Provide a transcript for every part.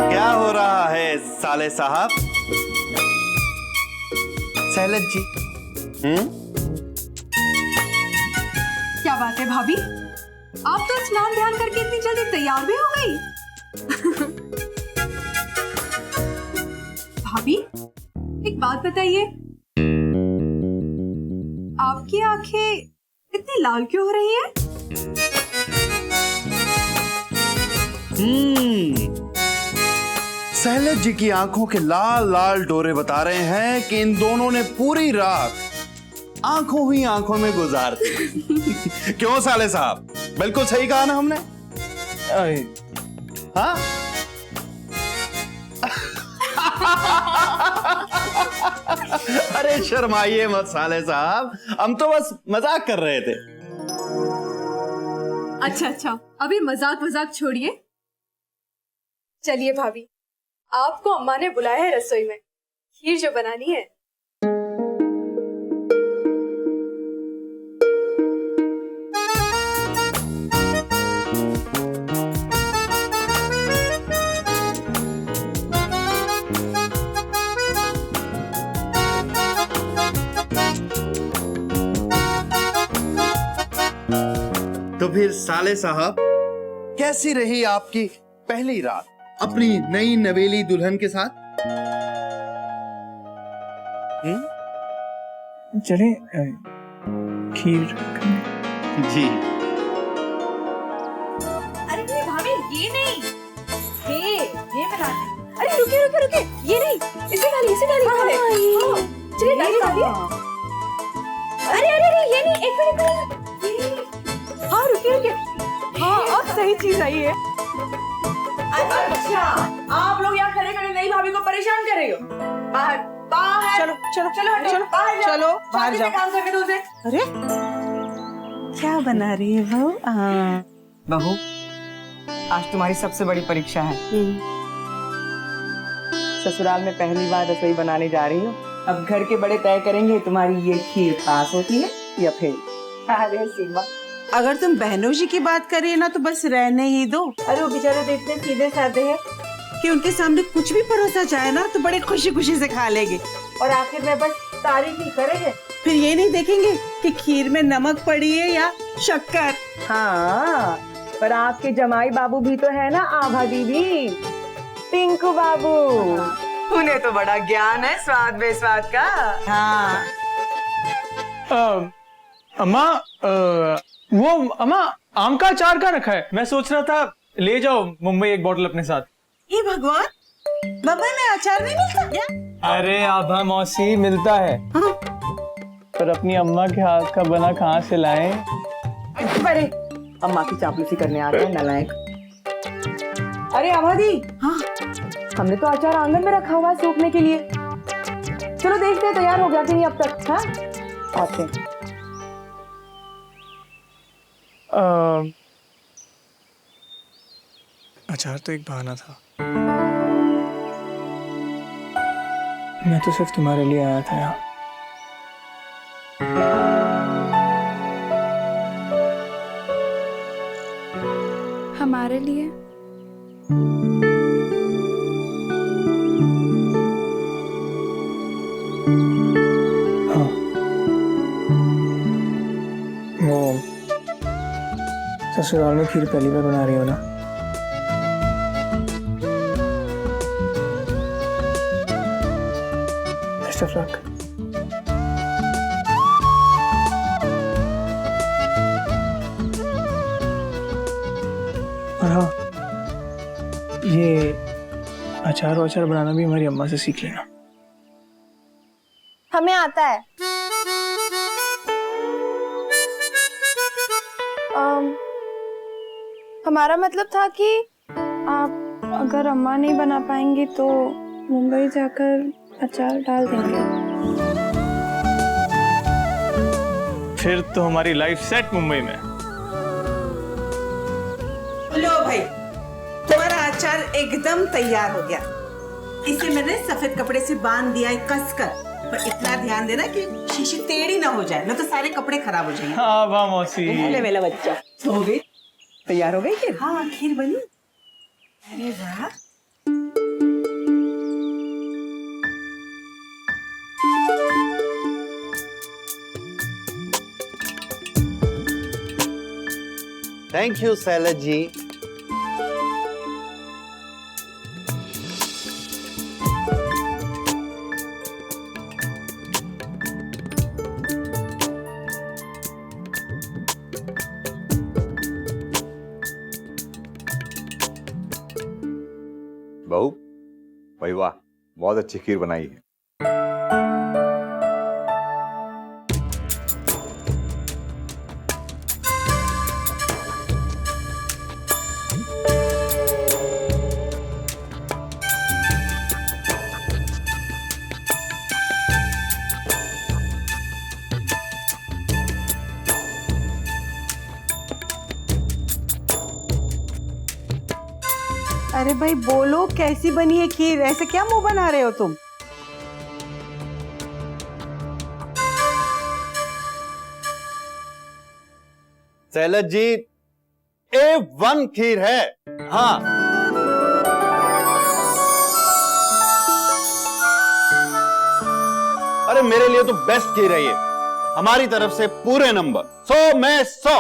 क्या हो रहा है साले साहब? सैलद जी। क्या बात है भाभी, आप तो स्नान ध्यान करके इतनी जल्दी तैयार भी हो गई। भाभी एक बात बताइए, आपकी आंखें इतनी लाल क्यों हो रही है? सैलद जी की आंखों के लाल लाल डोरे बता रहे हैं कि इन दोनों ने पूरी रात आंखों ही आंखों में गुजार दी। क्यों साले साहब, बिल्कुल सही कहा ना हमने? हाँ? अरे शर्माइए मत साले साहब, हम तो बस मजाक कर रहे थे। अच्छा, अभी मजाक छोड़िए। चलिए भाभी, आपको अम्मा ने बुलाया है रसोई में, खीर जो बनानी है। तो फिर साले साहब, कैसी रही आपकी पहली रात अपनी नई नवेली दुल्हन के साथ? चले खीर जी। अरे नहीं भाभी, ये नहीं, ये बनाना। अरे रुके, ये नहीं, इसे डालिए। चलिए डालिए। अरे ये नहीं, एक मिनट। हाँ रुकिए। हाँ अब सही चीज आई है। अच्छा, आप लोग यहाँ खड़े खड़े नई भाभी को परेशान कर रही हो? बाहर चलो बाहर जाओ। काम करके दो उसे। अरे क्या बना रही है बहू, आज तुम्हारी सबसे बड़ी परीक्षा है। ससुराल में पहली बार रसोई बनाने जा रही हो। अब घर के बड़े तय करेंगे तुम्हारी ये खीर पास होती है या फेल। अरे सीमा, अगर तुम बहनों जी की बात करिए ना तो बस रहने ही दो। अरे वो बेचारे तो इतने सीधे साधे हैं कि उनके सामने कुछ भी परोसा जाए ना तो बड़े खुशी खुशी से खा लेंगे, और आखिर में बस तारीफ ही करेंगे। फिर ये नहीं देखेंगे कि खीर में नमक पड़ी है या शक्कर। हाँ, पर आपके जमाई बाबू भी तो है ना, आभा दीदी, पिंकू बाबू। उन्हें तो बड़ा ज्ञान है स्वाद बेस्वाद का। हाँ अम्मा, वो अम्मा आम का अचार का रखा है, मैं सोच रहा था ले जाओ मुंबई एक बोतल अपने साथ। हे भगवान, बम्बई में अचार नहीं मिलता क्या? अरे आभा मौसी, मिलता है। हाँ। पर अपनी अम्मा के हाथ का बना कहाँ से लाएं? अरे अम्मा की चापलूसी करने आता है नालायक। अरे आभा दी, हाँ हमने तो अचार आंगन में रखा हुआ है सूखने के लिए। चलो देखते हैं तैयार हो गया कि नहीं अब तक। हाँ आते हैं। अचार तो एक बहाना था, मैं तो सिर्फ तुम्हारे लिए आया था यहाँ। हमारे लिए? हाँ, वो ससुराल में खीर पहली बार बना रही हो ना? Best of luck. और हाँ, ये अचार वाचार बनाना भी हमारी अम्मा से सीख लेना। हमें आता है। हमारा मतलब था कि आप अगर अम्मा नहीं बना पाएंगी तो मुंबई जाकर अचार डाल देंगे। फिर तो हमारी लाइफ सेट मुंबई में। लो भाई, तुम्हारा अचार एकदम तैयार हो गया। इसे मैंने सफेद कपड़े से बांध दिया है कसकर, पर इतना ध्यान देना कि शीशी टेढ़ी ना हो जाए, न तो सारे कपड़े खराब हो जाएंगे। हाँ वाह मौसी। ले मेरा बच्चा, हो गई तैयार हो गई खीर? हाँ खीर बनी। अरे वाह, थैंक यू सैलड जी। बहू, भाई वाह, बहुत अच्छी खीर बनाई है। अरे भाई बोलो, कैसी बनी है खीर? ऐसे क्या मुंह बना रहे हो तुम? सैलड जी, A1 खीर है। हाँ, अरे मेरे लिए तो बेस्ट खीर है ये। हमारी तरफ से पूरे नंबर 100 में 100।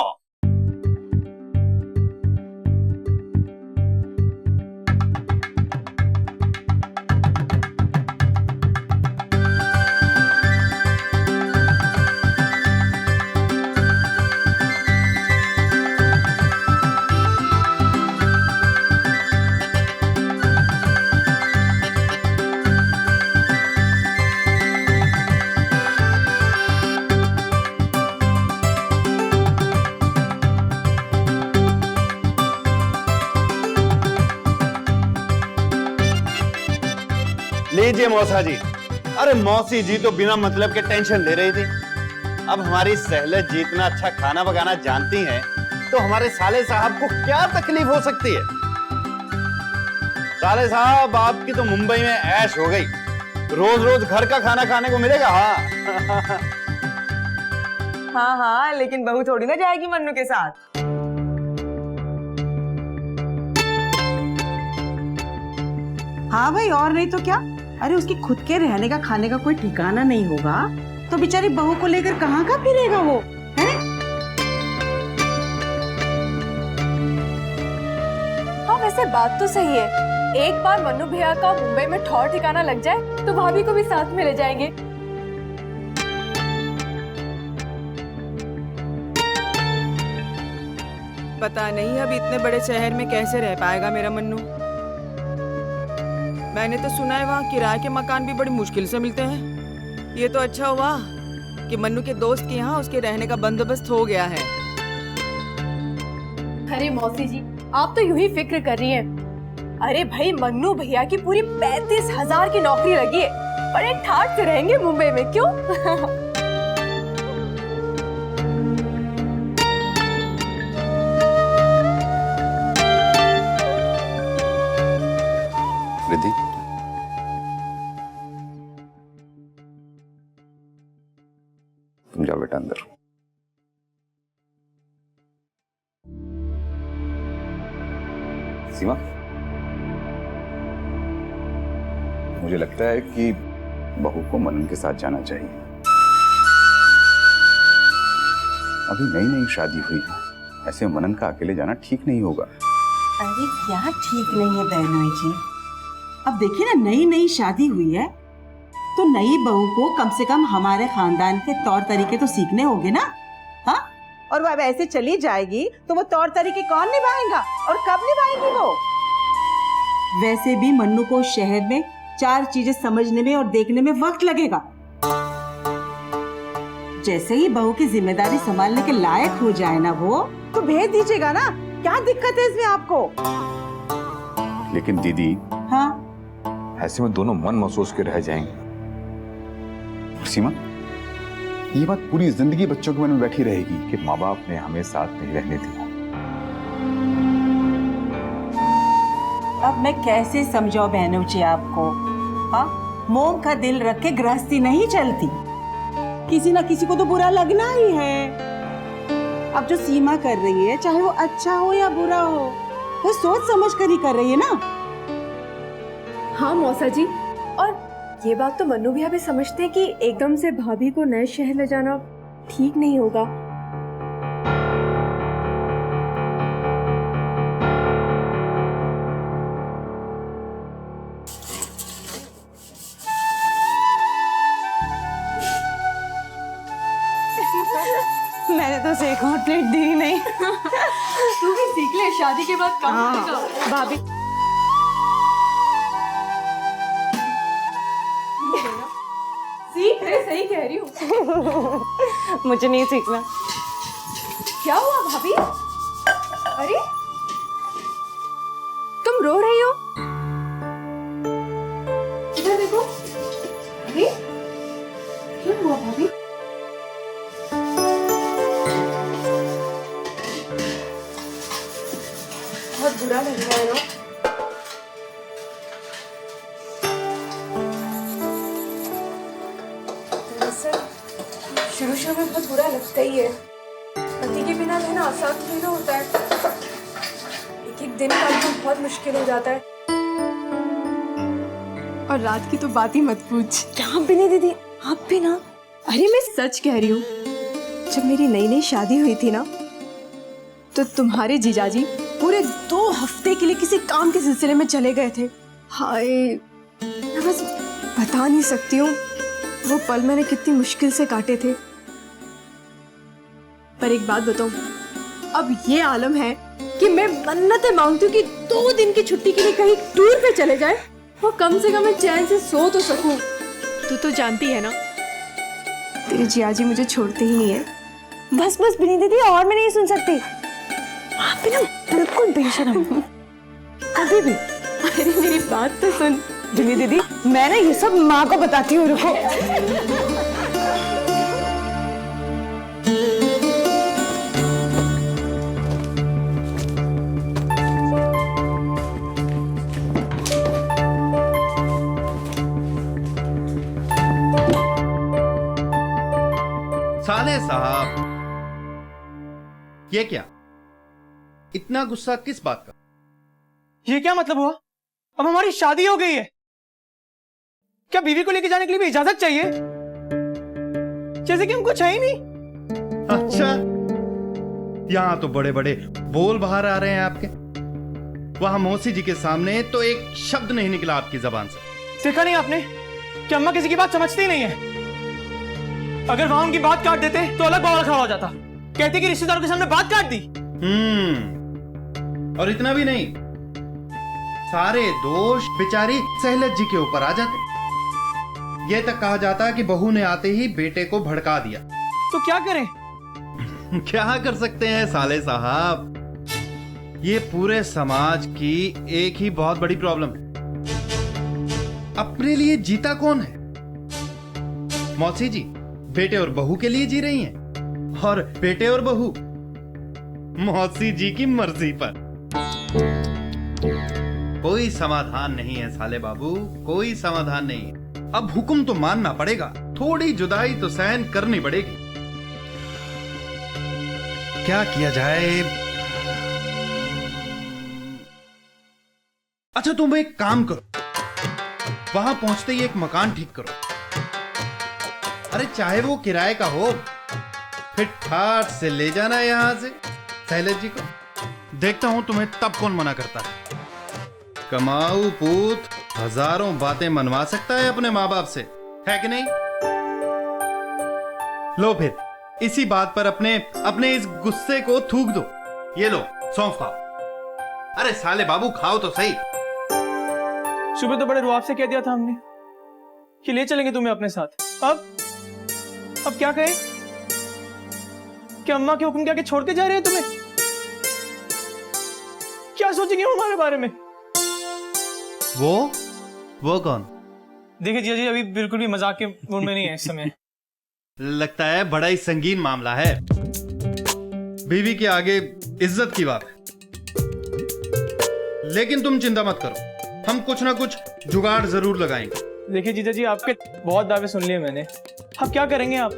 लीजिए मौसा जी। अरे मौसी जी तो बिना मतलब के टेंशन ले रही थी। अब हमारी सहेलत जी इतना अच्छा खाना पकाना जानती हैं, तो हमारे साले साहब को क्या तकलीफ हो सकती है। साले साहब, आपकी तो मुंबई में ऐश हो गई, रोज रोज घर का खाना खाने को मिलेगा। हाँ हाँ हाँ, लेकिन बहू थोड़ी ना जाएगी मन्नू के साथ। हाँ भाई, और नहीं तो क्या। अरे उसकी खुद के रहने का खाने का कोई ठिकाना नहीं होगा तो बेचारी बहू को लेकर कहाँ का फिरेगा वो, है? हाँ वैसे बात तो सही है। एक बार मन्नू भैया का मुंबई में ठौर ठिकाना लग जाए तो भाभी को भी साथ में ले जाएंगे। पता नहीं अब इतने बड़े शहर में कैसे रह पाएगा मेरा मन्नू। मैंने तो सुना है वहाँ किराए के मकान भी बड़ी मुश्किल से मिलते हैं। ये तो अच्छा हुआ कि मन्नू के दोस्त के यहाँ उसके रहने का बंदोबस्त हो गया है। अरे मौसी जी, आप तो यूं ही फिक्र कर रही हैं। अरे भाई, मन्नू भैया की पूरी 35,000 की नौकरी लगी है, बड़े ठाट से रहेंगे मुंबई में, क्यों? रिद्धि, तुम जाओ बेटा अंदर। सीमा, मुझे लगता है कि बहू को मनन के साथ जाना चाहिए। अभी नई नई शादी हुई है, ऐसे मनन का अकेले जाना ठीक नहीं होगा। अरे क्या ठीक नहीं है बहनोई जी। अब देखिए ना, नई नई शादी हुई है तो नई बहू को कम से कम हमारे खानदान के तौर तरीके तो सीखने होंगे ना। हाँ, और वो अब ऐसे चली जाएगी तो वो तौर तरीके कौन निभाएगा और कब निभाएगी वो? वैसे भी मन्नू को शहर में 4 चीजें समझने में और देखने में वक्त लगेगा। जैसे ही बहू की जिम्मेदारी संभालने के लायक हो जाए ना वो, तो भेज दीजिएगा ना, क्या दिक्कत है इसमें आपको? लेकिन दीदी, हाँ ऐसे में दोनों मन महसूस के रह जाएंगे। सीमा, ये बात पूरी जिंदगी बच्चों के मन में बैठी रहेगी कि माँ बाप ने हमें साथ नहीं रहने दिया। अब मैं कैसे समझाऊं बहनों जी आपको? हाँ, मोम का दिल रख के गृहस्थी नहीं चलती, किसी ना किसी को तो बुरा लगना ही है। अब जो सीमा कर रही है, चाहे वो अच्छा हो या बुरा हो, वो सोच समझ कर ही कर रही है ना। हाँ मौसा जी, और ये बात तो मन्नू भैया भी समझते हैं कि एकदम से भाभी को नए शहर ले जाना ठीक नहीं होगा। मैंने तो उसे एक और प्लेट दी ही नहीं। तू भी सीख ले, शादी के बाद काम करेगा। भाभी सीख ले, सही कह रही हूँ। मुझे नहीं सीखना। क्या हुआ भाभी? अरे तुम रो रही हो? इधर देखो। अरे क्या हुआ भाभी? बहुत बुरा लग रहा है ना? दरअसल शुरू शुरू में बहुत बुरा लगता ही है। पति के बिना रहना आसान नहीं ना होता है। एक एक दिन का तो बहुत मुश्किल हो जाता है। और रात की तो बात ही मत पूछ। क्या बिनी दीदी, आप भी ना? अरे मैं सच कह रही हूँ, जब मेरी नई नई शादी हुई थी ना, तो तुम्हारे जीजाजी पूरे 2 हफ्ते के लिए किसी काम के सिलसिले में चले गए थे। हाय, मैं बस बता नहीं सकती हूँ वो पल मैंने कितनी मुश्किल से काटे थे। पर एक बात बताऊं, अब ये आलम है कि मैं मन्नतें मांगती हूँ कि 2 दिन की छुट्टी के लिए कहीं टूर पे चले जाए और कम से कम मैं चैन से सो तो सकूं। तू तो जानती है ना, तेरे जियाजी मुझे छोड़ते ही नहीं है। बस बस बिनी दीदी, और मैं नहीं सुन सकती। आप भी ना बिल्कुल बेशरम हो। कभी भी। अरे मेरी बात तो सुन। बिनी दीदी, मैं ना ये सब माँ को बताती हूँ, रुको। साले साहब, ये क्या? इतना गुस्सा किस बात का? ये क्या मतलब हुआ? अब हमारी शादी हो गई है, क्या बीवी को लेके जाने के लिए भी इजाजत चाहिए? जैसे कि हम कुछ है ही नहीं। अच्छा, यहाँ तो बड़े बड़े बोल बाहर आ रहे हैं आपके। वहां मौसी जी के सामने तो एक शब्द नहीं निकला आपकी जबान से। देखा नहीं आपने कि अम्मा किसी की बात समझती ही नहीं है। अगर वहां उनकी बात काट देते तो अलग बवाल खड़ा हो जाता। कहते कि रिश्तेदारों के सामने बात काट दी। और इतना भी नहीं, सारे दोष बेचारी सहलत जी के ऊपर आ जाते। यह तक कहा जाता कि बहू ने आते ही बेटे को भड़का दिया। तो क्या करें? क्या कर सकते हैं साले साहब, ये पूरे समाज की एक ही बहुत बड़ी प्रॉब्लम है। अपने लिए जीता कौन है? मौसी जी बेटे और बहू के लिए जी रही हैं, और बेटे और बहू मौसी जी की मर्जी पर। कोई समाधान नहीं है साले बाबू, कोई समाधान नहीं है। अब हुक्म तो मानना पड़ेगा, थोड़ी जुदाई तो सहन करनी पड़ेगी। क्या किया जाए? अच्छा तुम एक काम करो, वहां पहुंचते ही एक मकान ठीक करो। अरे चाहे वो किराए का हो, फिर ठाठ से ले जाना यहां से सहलत जी को। देखता हूं तुम्हें तब कौन मना करता है। कमाऊ पूत हजारों बातें मनवा सकता है अपने माँ बाप से, है कि नहीं? लो फिर इसी बात पर अपने इस गुस्से को थूक दो। ये लो सौंफ खाओ। अरे साले बाबू खाओ तो सही। सुबह तो बड़े रुआब से कह दिया था हमने कि ले चलेंगे तुम्हें अपने साथ। अब क्या कहें? क्या अम्मा के हुक्म के आगे छोड़ के जा रहे हैं तुम्हें? क्या सोचेंगे हमारे बारे में? वो कौन? देखिए जिया जी, अभी बिल्कुल भी मजाक के मूड में नहीं है इस समय। लगता है बड़ा ही संगीन मामला है। बीवी के आगे इज्जत की बात है। लेकिन तुम चिंता मत करो, हम कुछ ना कुछ जुगाड़ जरूर लगाएंगे। देखिए जीजा जी, आपके बहुत दावे सुन लिए मैंने। अब क्या करेंगे आप?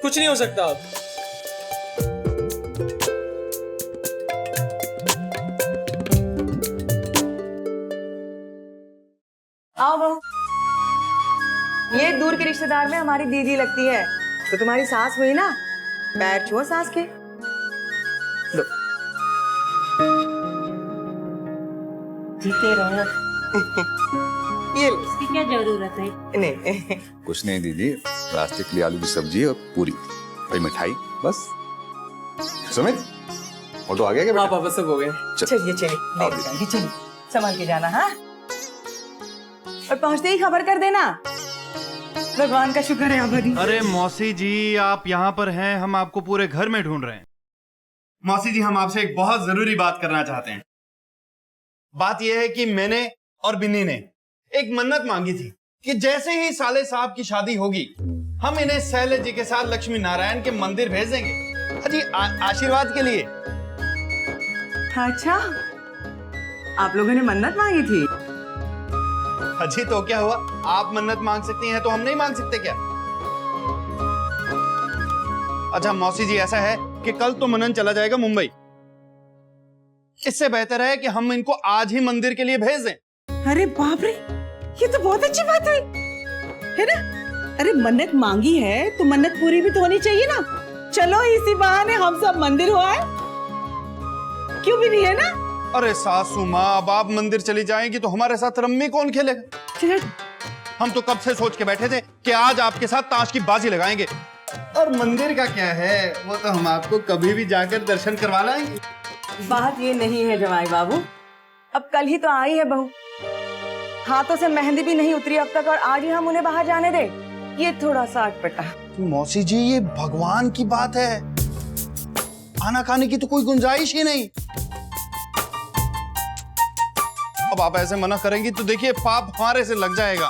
कुछ नहीं हो सकता। आप रिश्तेदार में हमारी दीदी लगती है, तो तुम्हारी सास हुई ना, पैर छुओ सास के। लो। जीते रहो। ये लो। इसकी क्या जरूरत है? नहीं। कुछ नहीं दीदी, रास्ते के लिए आलू की सब्जी और पूरी, भाई मिठाई, बस। सुमित, ऑटो आ गया क्या? हाँ पापा सब हो गए। चलिए चलिए, आओ ले दीदी। जाएंगे, चलिए संभाल के जाना। हाँ, और पहुंचते ही खबर कर देना। भगवान का शुक्र है आभादी। अरे मौसी जी, आप यहाँ पर हैं, हम आपको पूरे घर में ढूंढ रहे हैं। मौसी जी, हम आपसे एक बहुत जरूरी बात करना चाहते हैं। बात यह है कि मैंने और बिन्नी ने एक मन्नत मांगी थी कि जैसे ही साले साहब की शादी होगी, हम इन्हें शैलेश जी के साथ लक्ष्मी नारायण के मंदिर भेज देंगे। हाँ जी, आशीर्वाद के लिए। अच्छा, आप लोगों ने मन्नत मांगी थी? अजी तो क्या हुआ, आप मन्नत मांग सकती हैं तो हम नहीं मांग सकते क्या? अच्छा मौसी जी, ऐसा है कि कल तो मनन चला जाएगा मुंबई। इससे बेहतर है कि हम इनको आज ही मंदिर के लिए भेज दें। अरे बाप रे, ये तो बहुत अच्छी बात है ना? अरे मन्नत मांगी है तो मन्नत पूरी भी तो होनी चाहिए ना। चलो इसी बहाने हम सब मंदिर हो आए, क्यों भी नहीं है ना? अरे सासू माँ, अब आप मंदिर चली जाएंगी तो हमारे साथ रम्मी कौन खेलेगा? हम तो कब से सोच के बैठे थे कि आज आपके साथ ताश की बाजी लगाएंगे। और मंदिर का क्या है, वो तो हम आपको कभी भी जाकर दर्शन करवा लाएंगे। बात ये नहीं है जमाई बाबू, अब कल ही तो आई है बहू, हाथों से मेहंदी भी नहीं उतरी अब तक, और आज ही हम उन्हें बाहर जाने दे, ये थोड़ा सा अटपटा। मौसी जी, ये भगवान की बात है, खाना खाने की तो कोई गुंजाइश ही नहीं। अब आप ऐसे मना करेंगी तो देखिए पाप हमारे से लग जाएगा।